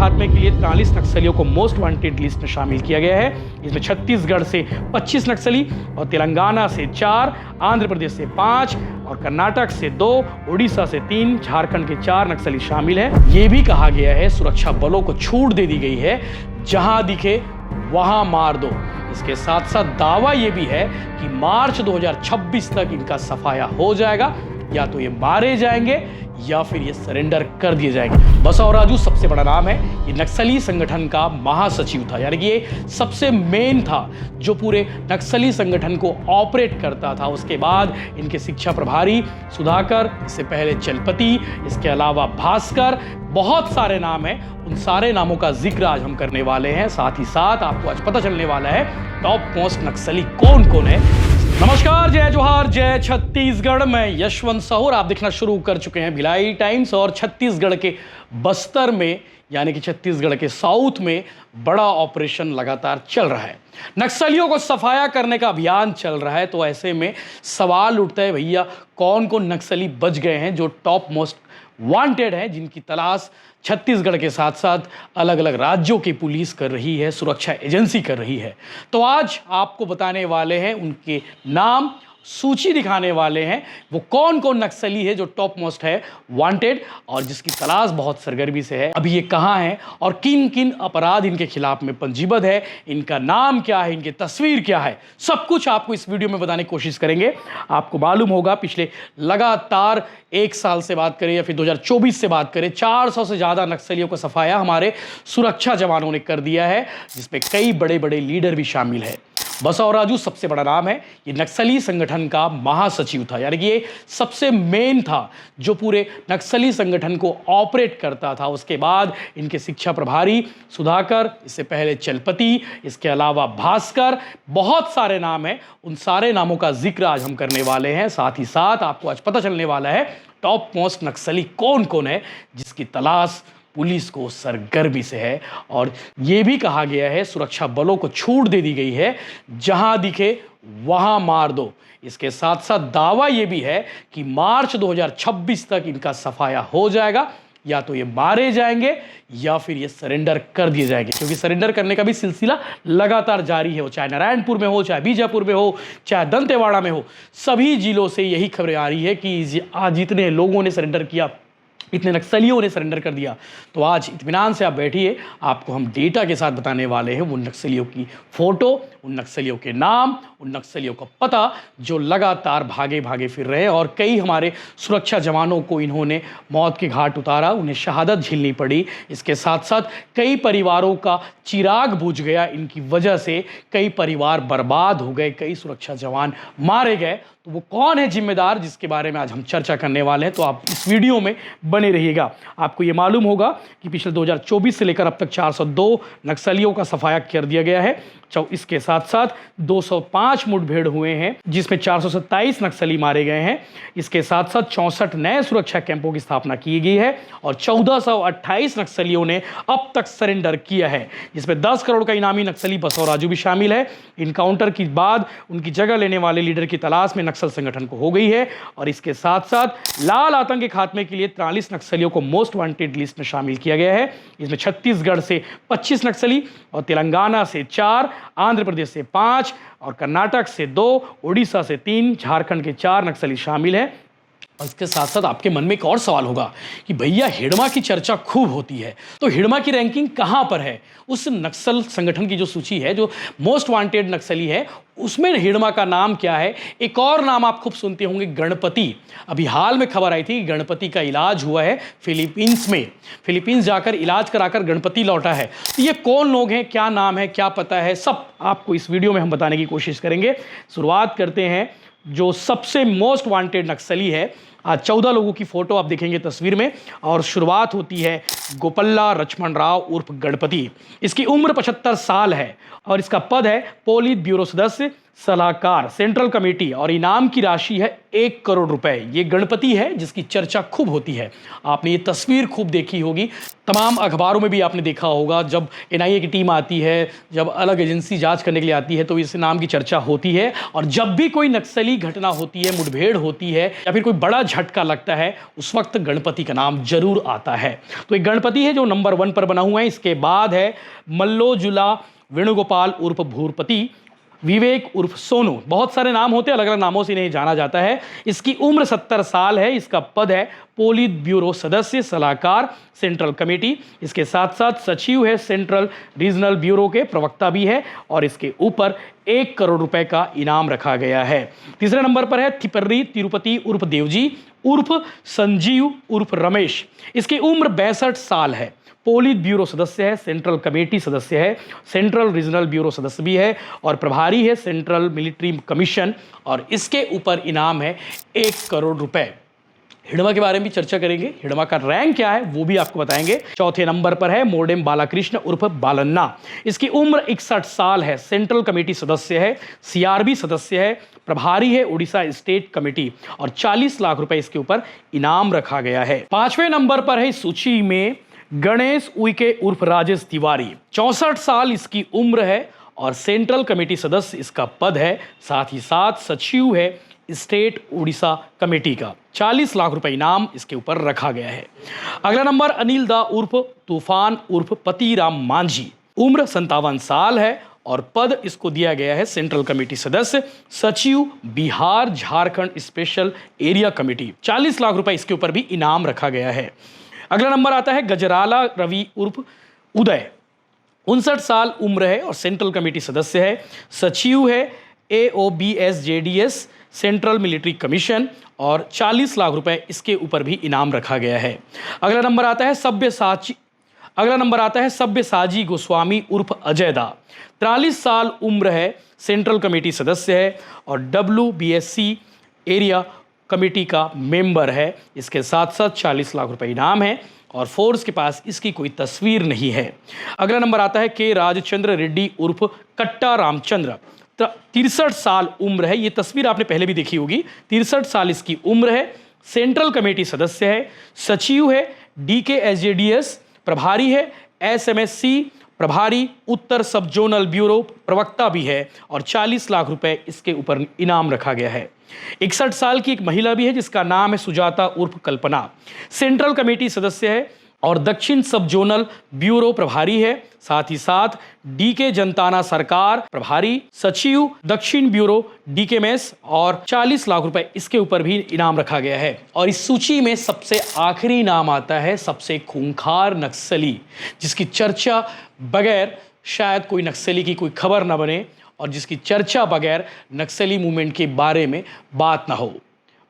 खात्मे के लिए 43 नक्सलियों को मोस्ट वांटेड लिस्ट में शामिल किया गया है। इसमें छत्तीसगढ़ से 25 नक्सली और तेलंगाना से 4, आंध्र प्रदेश से 5 और कर्नाटक से 2, उड़ीसा से 3, झारखंड के 4 नक्सली शामिल हैं। ये भी कहा गया है सुरक्षा बलों को छूट दे दी गई है, जहां दिखे वहां मार दो। इसके साथ साथ दावा यह भी है कि मार्च 2026 तक इनका सफाया हो जाएगा, या तो ये मारे जाएंगे या फिर ये सरेंडर कर दिए जाएंगे। बसव राजू सबसे बड़ा नाम है, ये नक्सली संगठन का महासचिव था, यानी कि ये सबसे मेन था जो पूरे नक्सली संगठन को ऑपरेट करता था। उसके बाद इनके शिक्षा प्रभारी सुधाकर, इससे पहले चलपति, इसके अलावा भास्कर, बहुत सारे नाम हैं। उन सारे नामों का जिक्र आज हम करने वाले हैं। साथ ही साथ आपको आज पता चलने वाला है टॉप मोस्ट नक्सली कौन कौन है। नमस्कार, जय जोहार, जय छत्तीसगढ़। मैं यशवंत साहू, आप देखना शुरू कर चुके हैं भिलाई टाइम्स। और छत्तीसगढ़ के बस्तर में, यानी कि छत्तीसगढ़ के साउथ में बड़ा ऑपरेशन लगातार चल रहा है। नक्सलियों को सफाया करने का अभियान चल रहा है। तो ऐसे में सवाल उठता है, भैया कौन कौन नक्सली बच गए हैं जो टॉप मोस्ट वांटेड हैं, जिनकी तलाश छत्तीसगढ़ के साथ साथ अलग अलग राज्यों की पुलिस कर रही है, सुरक्षा एजेंसी कर रही है। तो आज आपको बताने वाले हैं उनके नाम, सूची दिखाने वाले हैं वो कौन कौन नक्सली है जो टॉप मोस्ट है वांटेड और जिसकी तलाश बहुत सरगर्मी से है। अभी ये कहाँ हैं और किन किन अपराध इनके खिलाफ में पंजीबद्ध है, इनका नाम क्या है, इनकी तस्वीर क्या है, सब कुछ आपको इस वीडियो में बताने की कोशिश करेंगे। आपको मालूम होगा पिछले लगातार 1 साल से बात करें या फिर 2024 से बात करें, 400 से ज़्यादा नक्सलियों का सफाया हमारे सुरक्षा जवानों ने कर दिया है, जिसमें कई बड़े बड़े लीडर भी शामिल है। बसव राजू सबसे बड़ा नाम है, ये नक्सली संगठन का महासचिव था, यानी कि ये सबसे मेन था जो पूरे नक्सली संगठन को ऑपरेट करता था। उसके बाद इनके शिक्षा प्रभारी सुधाकर, इससे पहले चलपति, इसके अलावा भास्कर, बहुत सारे नाम हैं। उन सारे नामों का जिक्र आज हम करने वाले हैं। साथ ही साथ आपको आज पता चलने वाला है टॉप मोस्ट नक्सली कौन कौन है जिसकी तलाश पुलिस को सरगर्मी से है। और ये भी कहा गया है सुरक्षा बलों को छूट दे दी गई है, जहां दिखे वहां मार दो। इसके साथ साथ दावा ये भी है कि मार्च 2026 तक इनका सफाया हो जाएगा, या तो ये मारे जाएंगे या फिर ये सरेंडर कर दिए जाएंगे, क्योंकि सरेंडर करने का भी सिलसिला लगातार जारी है। वो चाहे नारायणपुर में हो, चाहे बीजापुर में हो, चाहे दंतेवाड़ा में हो, सभी जिलों से यही खबरें आ रही है कि आज जितने लोगों ने सरेंडर किया, इतने नक्सलियों ने सरेंडर कर दिया। तो आज इत्मीनान से आप बैठिए, आपको हम डेटा के साथ बताने वाले हैं उन नक्सलियों की फ़ोटो, उन नक्सलियों के नाम, उन नक्सलियों का पता जो लगातार भागे भागे फिर रहे हैं। और कई हमारे सुरक्षा जवानों को इन्होंने मौत के घाट उतारा, उन्हें शहादत झेलनी पड़ी। इसके साथ साथ कई परिवारों का चिराग बुझ गया, इनकी वजह से कई परिवार बर्बाद हो गए, कई सुरक्षा जवान मारे गए। तो वो कौन है जिम्मेदार, जिसके बारे में आज हम चर्चा करने वाले हैं। तो आप इस वीडियो में बने रहिएगा। आपको ये मालूम होगा कि पिछले 2024 से लेकर अब तक 402 नक्सलियों का सफाया कर दिया गया है। इसके साथ साथ 205 मुठभेड़ हुए हैं, जिसमें 427 नक्सली मारे गए हैं। इसके साथ साथ 64 नए सुरक्षा कैंपों की स्थापना की गई है और 1428 नक्सलियों ने अब तक सरेंडर किया है, जिसमें 10 करोड़ का इनामी नक्सली बसव राजू भी शामिल है। इनकाउंटर के बाद उनकी जगह लेने वाले लीडर की तलाश में नक्सल संगठन को हो गई है। और इसके साथ साथ लाल आतंक के खात्मे के लिए 43 नक्सलियों को मोस्ट वांटेड लिस्ट में शामिल किया गया है। इसमें छत्तीसगढ़ से 25 नक्सली और तेलंगाना से 4, आंध्र प्रदेश से 5 और कर्नाटक से 2, उड़ीसा से 3, झारखंड के 4 नक्सली शामिल हैं। और इसके साथ साथ आपके मन में एक और सवाल होगा कि भैया हिड़मा की चर्चा खूब होती है, तो हिड़मा की रैंकिंग कहाँ पर है? उस नक्सल संगठन की जो सूची है, जो मोस्ट वांटेड नक्सली है, उसमें हिड़मा का नाम क्या है? एक और नाम आप खूब सुनते होंगे, गणपति। अभी हाल में खबर आई थी कि गणपति का इलाज हुआ है फिलीपींस में। फिलीपींस जाकर इलाज कराकर गणपति लौटा है। तो ये कौन लोग हैं, क्या नाम है, क्या पता है, सब आपको इस वीडियो में हम बताने की कोशिश करेंगे। शुरुआत करते हैं जो सबसे मोस्ट वांटेड नक्सली है। आज 14 लोगों की फोटो आप देखेंगे तस्वीर में। और शुरुआत होती है गोपल्ला लक्ष्मण राव उर्फ गणपति। इसकी उम्र 75 साल है और इसका पद है पोलित ब्यूरो सदस्य, सलाहकार, सेंट्रल कमेटी, और इनाम की राशि है 1 करोड़ रुपए। ये गणपति है जिसकी चर्चा खूब होती है। आपने ये तस्वीर खूब देखी होगी, तमाम अखबारों में भी आपने देखा होगा। जब एनआईए की टीम आती है, जब अलग एजेंसी जांच करने के लिए आती है, तो इस नाम की चर्चा होती है। और जब भी कोई नक्सली घटना होती है, मुठभेड़ होती है या फिर कोई बड़ा झटका लगता है, उस वक्त गणपति का नाम जरूर आता है। तो एक गणपति है जो नंबर 1 पर बना हुआ है। इसके बाद है मल्लोजुला वेणुगोपाल उर्फ भूरपति, विवेक उर्फ सोनू। बहुत सारे नाम होते हैं, अलग अलग नामों से इन्हें जाना जाता है। इसकी उम्र 70 साल है। इसका पद है पोलित ब्यूरो सदस्य सलाहकार सेंट्रल कमेटी। इसके साथ साथ सचिव है सेंट्रल रीजनल ब्यूरो के, प्रवक्ता भी है और इसके ऊपर 1 करोड़ रुपए का इनाम रखा गया है। तीसरे नंबर पर है थिपर्री तिरुपति उर्फ देवजी उर्फ संजीव उर्फ रमेश। इसकी उम्र 62 साल है। पोलित ब्यूरो सदस्य है, सेंट्रल कमेटी सदस्य है, सेंट्रल रीजनल ब्यूरो सदस्य भी है और प्रभारी है सेंट्रल मिलिट्री कमीशन और इसके ऊपर इनाम है 1 करोड़ रुपए। हिडमा के बारे में भी चर्चा करेंगे। हिडमा का रैंक क्या है वो भी आपको बताएंगे। चौथे नंबर पर है मोडेम बालाकृष्ण उर्फ बालन्ना। इसकी उम्र 61 साल है। सेंट्रल कमेटी सदस्य है, सीआरबी सदस्य है, प्रभारी है उड़ीसा स्टेट कमेटी और 40 लाख रुपए इसके ऊपर इनाम रखा गया है। 5वें नंबर पर है इस सूची में गणेश उइके उर्फ राजेश तिवारी। 64 साल इसकी उम्र है और सेंट्रल कमेटी सदस्य इसका पद है, साथ ही साथ सचिव है स्टेट उड़ीसा कमेटी का। 40 लाख रुपए इनाम इसके ऊपर रखा गया है। अगला नंबर अनिल दा उर्फ तूफान उर्फ पतिराम मांझी। उम्र 57 साल है और पद इसको दिया गया है सेंट्रल कमेटी सदस्य सचिव Bihar Jharkhand special area committee. 40 lakh रुपए इसके ऊपर भी इनाम रखा गया है। अगला नंबर आता है गजराला रवि उर्फ उदय। 59 साल उम्र है और सेंट्रल कमेटी सदस्य है, सचिव है AOBSJDS सेंट्रल मिलिट्री कमीशन और 40 लाख रुपए इसके ऊपर भी इनाम रखा गया है। अगला नंबर आता है सब्यसाची गोस्वामी उर्फ अजय दा। 43 साल उम्र है, सेंट्रल कमेटी सदस्य है और WBSC एरिया कमेटी का मेंबर है। इसके साथ साथ 40 लाख रुपए इनाम है और फोर्स के पास इसकी कोई तस्वीर नहीं है। अगला नंबर आता है के राजचंद्र रेड्डी उर्फ कट्टा रामचंद्र। 63 साल उम्र है। ये तस्वीर आपने पहले भी देखी होगी। 63 साल इसकी उम्र है, सेंट्रल कमेटी सदस्य है, सचिव है DKSJDS, प्रभारी है SMSC, प्रभारी उत्तर सब जोनल ब्यूरो, प्रवक्ता भी है और 40 लाख रुपए इसके ऊपर इनाम रखा गया है। 61 साल की एक महिला भी है जिसका नाम है सुजाता उर्फ कल्पना। सेंट्रल कमेटी सदस्य है और दक्षिण सब जोनल ब्यूरो प्रभारी है, साथ ही साथ DK जनताना सरकार प्रभारी, सचिव दक्षिण ब्यूरो DKMS और 40 लाख रुपए इसके ऊपर भी इनाम रखा गया है। और इस सूची में सबसे आखिरी नाम आता है सबसे खूंखार नक्सली, जिसकी चर्चा बगैर शायद कोई नक्सली की कोई खबर न बने और जिसकी चर्चा बगैर नक्सली मूवमेंट के बारे में बात ना हो।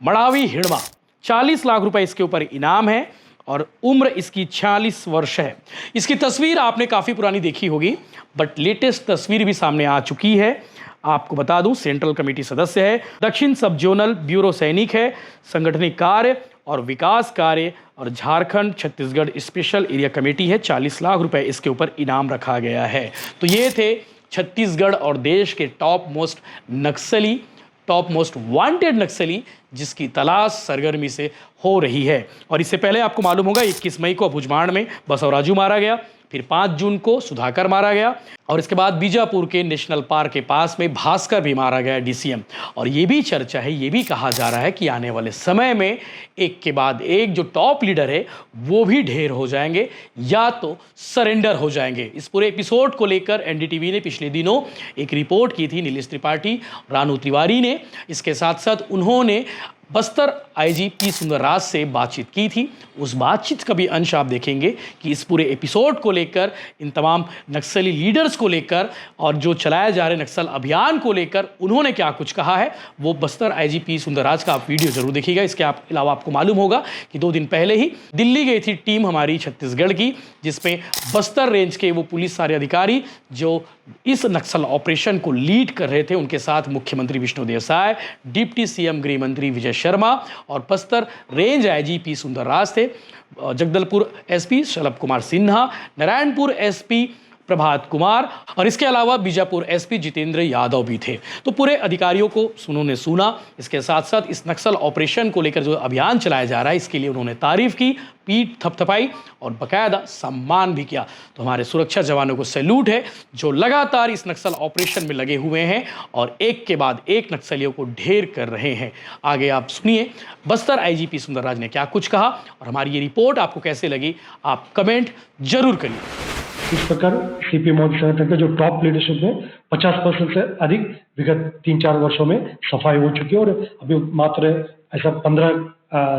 मड़ावी हिडमा। 40 लाख रुपए इसके ऊपर इनाम है और उम्र इसकी 46 वर्ष है। इसकी तस्वीर आपने काफ़ी पुरानी देखी होगी बट लेटेस्ट तस्वीर भी सामने आ चुकी है। आपको बता दूं सेंट्रल कमेटी सदस्य है, दक्षिण सब जोनल ब्यूरो सैनिक है, संगठनिक कार्य और विकास कार्य और Jharkhand Chhattisgarh special area committee है। 40 लाख रुपए इसके ऊपर इनाम रखा गया है। तो ये थे छत्तीसगढ़ और देश के टॉप मोस्ट नक्सली, टॉप मोस्ट वांटेड नक्सली जिसकी तलाश सरगर्मी से हो रही है। और इससे पहले आपको मालूम होगा 21 मई को भुजमाड़ में बसवराजू मारा गया, फिर 5 जून को सुधाकर मारा गया और इसके बाद बीजापुर के नेशनल पार्क के पास में भास्कर भी मारा गया DCM। और ये भी चर्चा है, ये भी कहा जा रहा है कि आने वाले समय में एक के बाद एक जो टॉप लीडर है वो भी ढेर हो जाएंगे या तो सरेंडर हो जाएंगे। इस पूरे एपिसोड को लेकर NDTV ने पिछले दिनों एक रिपोर्ट की थी, नीलेश त्रिपाठी, रानू तिवारी ने। इसके साथ साथ उन्होंने बस्तर IGP सुंदरराज से बातचीत की थी। उस बातचीत का भी अंश आप देखेंगे कि इस पूरे एपिसोड को लेकर, इन तमाम नक्सली लीडर्स को लेकर और जो चलाए जा रहे नक्सल अभियान को लेकर उन्होंने क्या कुछ कहा है, वो बस्तर IGP सुंदरराज का आप वीडियो जरूर देखिएगा। इसके अलावा आपको मालूम होगा कि 2 दिन पहले ही दिल्ली गई थी टीम हमारी छत्तीसगढ़ की, जिसमें बस्तर रेंज के वो पुलिस सारे अधिकारी जो इस नक्सल ऑपरेशन को लीड कर रहे थे, उनके साथ मुख्यमंत्री विष्णुदेव साय, डिप्टी CM गृह मंत्री विजय शर्मा और बस्तर रेंज IGP सुंदरराज थे, जगदलपुर SP शलभ कुमार सिन्हा, नारायणपुर SP प्रभात कुमार और इसके अलावा बीजापुर एसपी जितेंद्र यादव भी थे। तो पूरे अधिकारियों को उन्होंने सुना। इसके साथ साथ इस नक्सल ऑपरेशन को लेकर जो अभियान चलाया जा रहा है इसके लिए उन्होंने तारीफ की, पीठ थपथपाई और बकायदा सम्मान भी किया। तो हमारे सुरक्षा जवानों को सैल्यूट है जो लगातार इस नक्सल ऑपरेशन में लगे हुए हैं और एक के बाद एक नक्सलियों को ढेर कर रहे हैं। आगे आप सुनिए बस्तर आईजीपी सुंदरराज ने क्या कुछ कहा और हमारी ये रिपोर्ट आपको कैसे लगी, आप कमेंट जरूर करिए। इस प्रकार सीपी महोदय संगठन के जो टॉप लीडरशिप में 50% से अधिक विगत 3-4 वर्षों में सफाई हो चुकी है और अभी मात्र ऐसा 15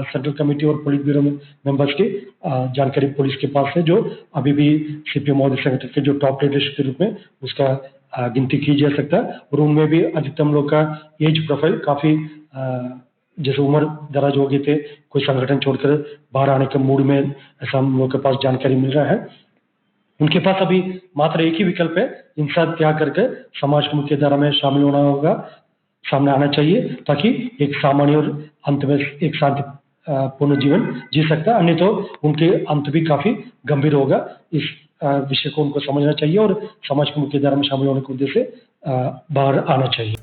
सेंट्रल कमेटी और पुलिस ब्यूरो मेंबर्स की जानकारी पुलिस के पास है, जो अभी भी सीपी महोदय संगठन के जो टॉप लीडरशिप के रूप में उसका गिनती की जा सकता है। और उनमें भी अधिकतम लोग का एज प्रोफाइल काफी जैसे उम्र दराज हो गए थे, कोई संगठन छोड़कर बाहर आने के मूड में, ऐसा हम लोग के पास जानकारी मिल रहा है। उनके पास अभी मात्र एक ही विकल्प है, इंसान त्याग करके समाज की मुख्य धारा में शामिल होना होगा, सामने आना चाहिए ताकि एक सामान्य और अंत में एक शांति पूर्ण जीवन जी सकता है। अन्य तो उनके अंत भी काफी गंभीर होगा। इस विषय को उनको समझना चाहिए और समाज की मुख्य धारा में शामिल होने के उद्देश्य से बाहर आना चाहिए।